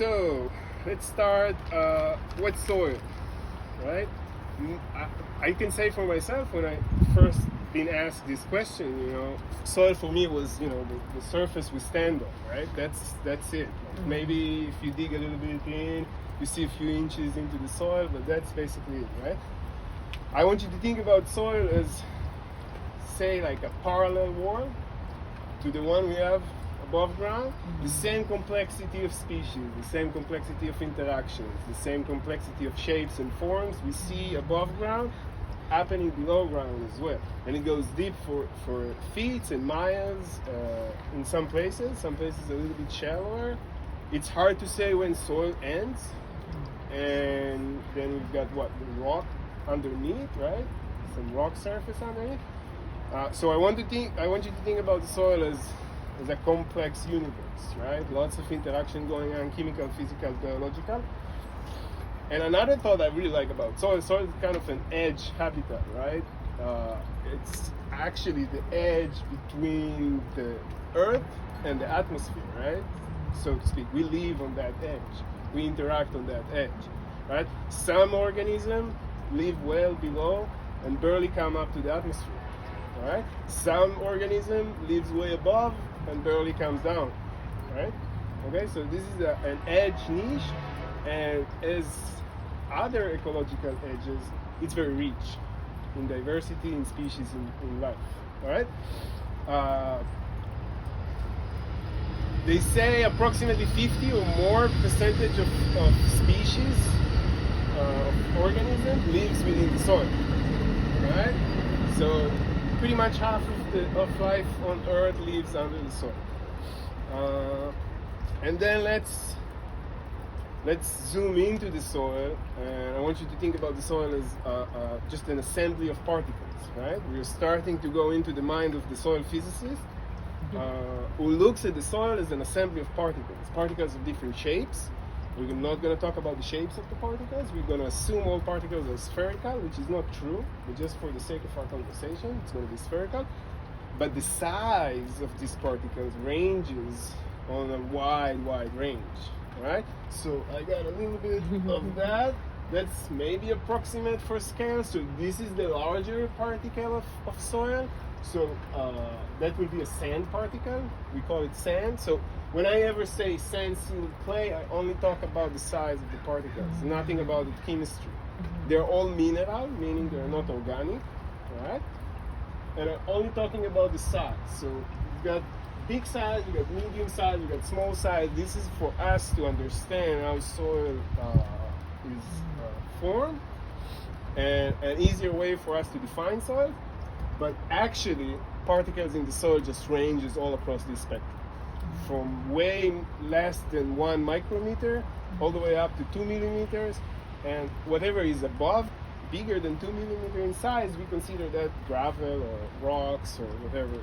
So let's start. What's soil, right? I can say for myself, when I first been asked this question, soil for me was, the surface we stand on, right? That's it. Maybe if you dig a little bit in, you see a few inches into the soil, but that's basically it, right? I want you to think about soil as, say, like a parallel wall to the one we have above ground. The same complexity of species, the same complexity of interactions, the same complexity of shapes and forms we see above ground happening below ground as well. And it goes deep for feet and miles in some places a little bit shallower. It's hard to say when soil ends, and then we've got the rock underneath, right? Some rock surface underneath. So I want you to think about the soil as a complex universe, right? Lots of interaction going on, chemical, physical, biological. And another thought I really like about soil is kind of an edge habitat, right? It's actually the edge between the earth and the atmosphere, right? So to speak, we live on that edge. We interact on that edge, right? Some organisms live well below and barely come up to the atmosphere, right? Some organism lives way above and barely comes down, right? Okay, so this is an edge niche, and as other ecological edges, it's very rich in diversity, in species, in life, all right? They say approximately 50 or more percentage of species of organisms lives within the soil, right? So pretty much half of life on Earth lives under the soil. And then let's zoom into the soil, and I want you to think about the soil as just an assembly of particles, right? We're starting to go into the mind of the soil physicist, who looks at the soil as an assembly of particles of different shapes. We're not going to talk about the shapes of the particles. We're going to assume all particles are spherical, which is not true, but just for the sake of our conversation, it's going to be spherical. But the size of these particles ranges on a wide range, right? So I got a little bit of that. That's maybe approximate for scale. So this is the larger particle of soil. So that will be a sand particle. We call it sand. So when I ever say sand, sealed clay, I only talk about the size of the particles, nothing about the chemistry. They're all mineral, meaning they're not organic, right? And I'm only talking about the size. So you've got big size, you got medium size, you got small size. This is for us to understand how soil is formed, and an easier way for us to define soil. But actually, particles in the soil just ranges all across this spectrum, from way less than 1 micrometer all the way up to 2 millimeters, and whatever is above, bigger than 2 millimeters in size, we consider that gravel or rocks or whatever.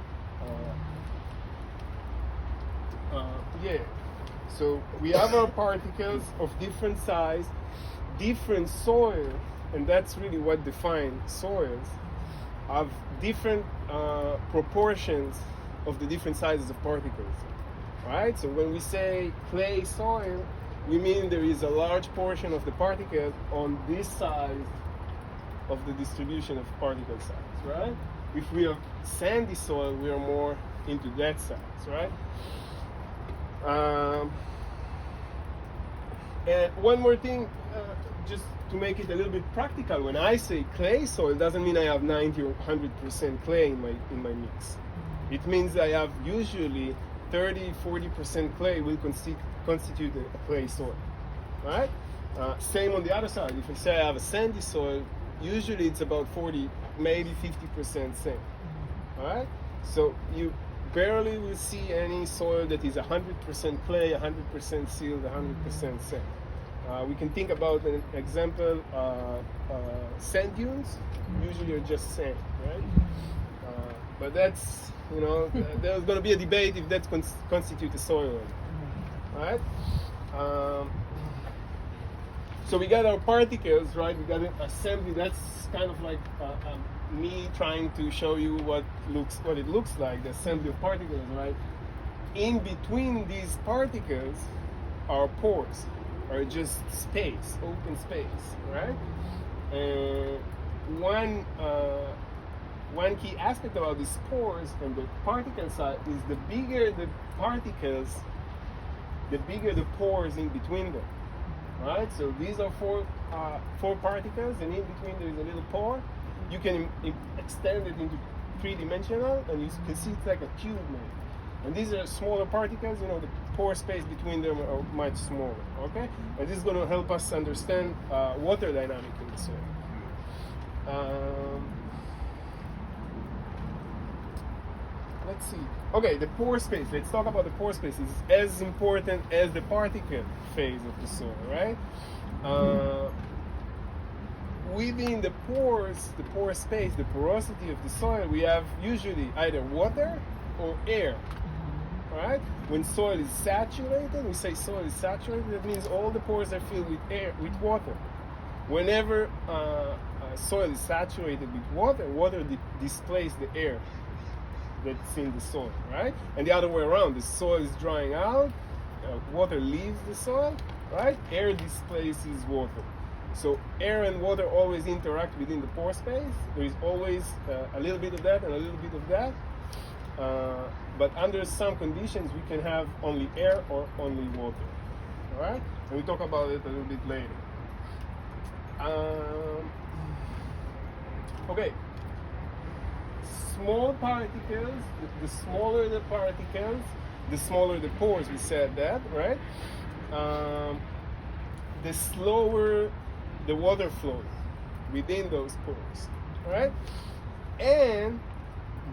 So we have our particles of different size, different soil, and that's really what defines soils, have different proportions of the different sizes of particles, right? So when we say clay soil, we mean there is a large portion of the particle on this side of the distribution of particle size, right? If we have sandy soil, we are more into that size, right? And one more thing, just to make it a little bit practical, when I say clay soil, it doesn't mean I have 90 or 100% clay in my mix. It means I have usually 30-40% clay will constitute a clay soil, right? Same on the other side. If I say I have a sandy soil, usually it's about 40, maybe 50% sand, right? So you barely will see any soil that is 100% clay, 100% sealed, 100% sand. We can think about an example, sand dunes usually are just sand, right? But that's, there's going to be a debate if that constitutes a soil, right? So we got our particles, right? We got an assembly. That's kind of like me trying to show you what it looks like, the assembly of particles, right? In between these particles, our pores are just space, open space, right? And one key aspect about these pores and the particle size is the bigger the particles, the bigger the pores in between them, right? So these are four particles, and in between there is a little pore. You can extend it into three-dimensional, and you can see it's like a tube maybe. And these are smaller particles, you know, the pore space between them are much smaller, okay? And this is going to help us understand water dynamic in the soil. Let's see. Okay, the pore space. Let's talk about the pore space. It's as important as the particle phase of the soil, right? Within the pores, the pore space, the porosity of the soil, we have usually either water or air, right? When soil is saturated, we say soil is saturated, that means all the pores are filled with air, with water. Whenever soil is saturated with water, water displaces the air that's in the soil, right? And the other way around, the soil is drying out, water leaves the soil, right? Air displaces water. So air and water always interact within the pore space. There is always a little bit of that and a little bit of that. But under some conditions, we can have only air or only water. All right? And we'll talk about it a little bit later. Okay. Small particles, the smaller the particles, the smaller the pores, we said that, right? The slower the water flow within those pores, right? And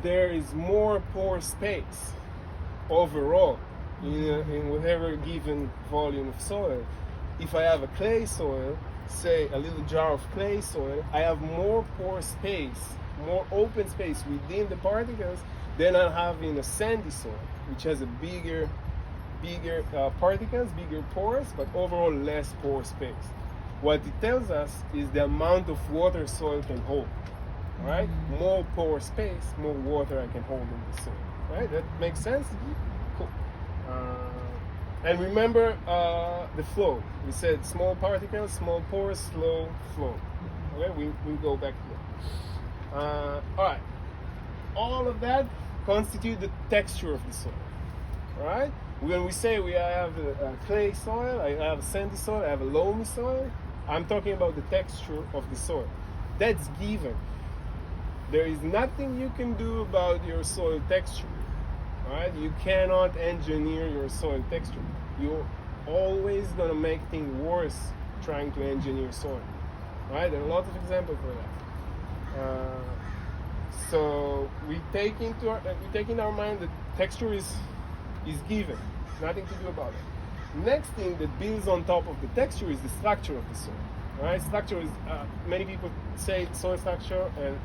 there is more pore space overall in whatever given volume of soil. If I have a clay soil, say a little jar of clay soil, I have more pore space, more open space within the particles than I have in a sandy soil, which has a bigger particles, bigger pores, but overall less pore space. What it tells us is the amount of water soil can hold. All right, more pore space, more water I can hold in the soil. Right, that makes sense. Cool. And remember the flow. We said small particles, small pores, slow flow. Okay, we go back to that. All right, all of that constitute the texture of the soil. All right, when we say I have a clay soil, I have a sandy soil, I have a loamy soil, I'm talking about the texture of the soil. That's given. There is nothing you can do about your soil texture. All right, you cannot engineer your soil texture. You're always gonna make things worse trying to engineer soil. All right, there are lots of examples for that. So we take in our mind that texture is given, nothing to do about it. Next thing that builds on top of the texture is the structure of the soil. All right, structure is many people say soil structure, and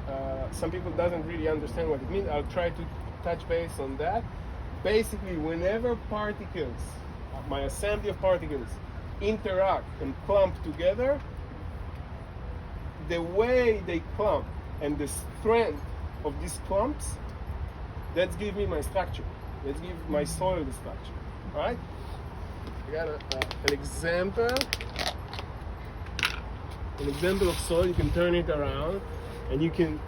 some people doesn't really understand what it means. I'll try to touch base on that. Basically, whenever particles, my assembly of particles, interact and clump together, the way they clump and the strength of these clumps, that's give me my structure. Let's give my soil the structure. All right. I got an example. An example of soil. You can turn it around, and you can.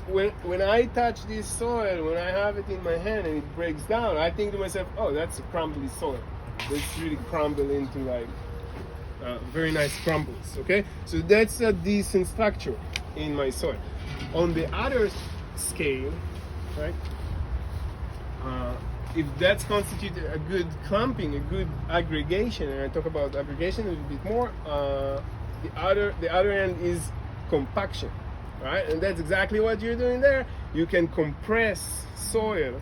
When I touch this soil, when I have it in my hand and it breaks down, I think to myself, "Oh, that's a crumbly soil. It's really crumble into like very nice crumbles." Okay, so that's a decent structure in my soil. On the other scale, right? If that's constituted a good clumping, a good aggregation, and I talk about aggregation a little bit more, the other end is compaction, right? And that's exactly what you're doing there. You can compress soil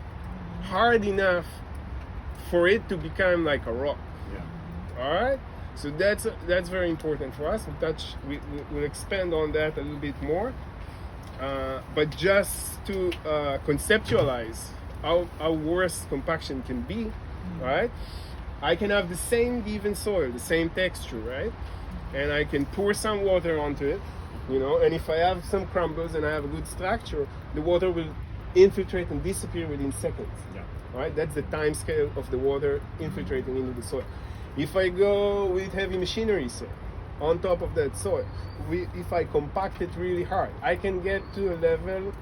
hard enough for it to become like a rock. Yeah. All right. So that's very important for us. We'll expand on that a little bit more. But just to conceptualize how worse compaction can be, right? I can have the same given soil, the same texture, right? And I can pour some water onto it, you know, and if I have some crumbles and I have a good structure, the water will infiltrate and disappear within seconds. Yeah. Right? That's the time scale of the water infiltrating into the soil. If I go with heavy machinery, say, on top of that soil, if I compact it really hard, I can get to a level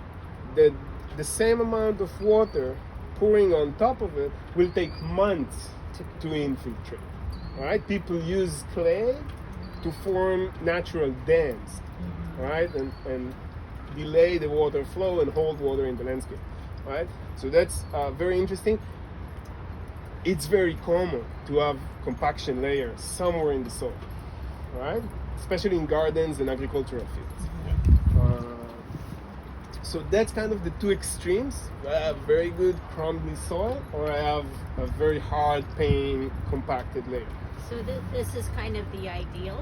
that the same amount of water pouring on top of it will take months to infiltrate. All right, people use clay to form natural dams, all right, and delay the water flow and hold water in the landscape. All right, so that's very interesting. It's very common to have compaction layers somewhere in the soil, right? Especially in gardens and agricultural fields. So that's kind of the two extremes. I have very good crumbly soil, or I have a very hard paying compacted layer. So this is kind of the ideal.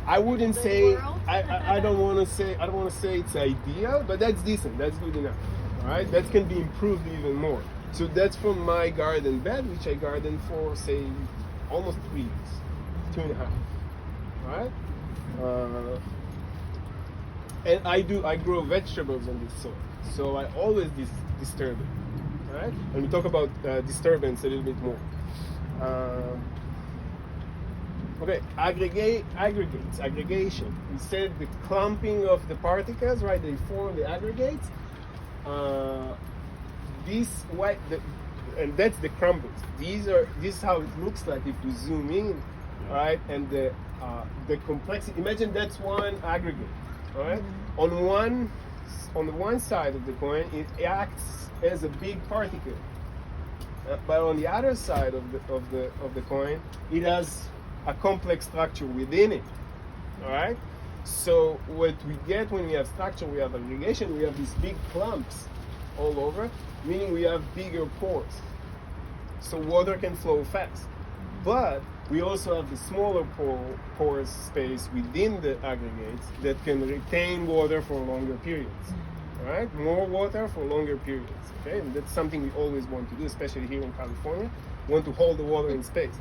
I wouldn't say world? I don't want to say it's ideal, but that's decent. That's good enough. All right, that can be improved even more. So that's from my garden bed, which I garden for say almost 3 years, 2.5. All right, and I grow vegetables on this soil, so I always disturb it. All right, and we talk about disturbance a little bit more. Okay, aggregation. We said the clumping of the particles, right? They form the aggregates. And that's the crumbles. This is how it looks like if you zoom in, right? And the complexity. Imagine that's one aggregate, all right? On the one side of the coin, it acts as a big particle, but on the other side of the coin, it has a complex structure within it. All right. So what we get when we have structure, we have aggregation, we have these big clumps all over, meaning we have bigger pores. So water can flow fast. But we also have the smaller porous space within the aggregates that can retain water for longer periods. All right, more water for longer periods. Okay, and that's something we always want to do, especially here in California. We want to hold the water in space.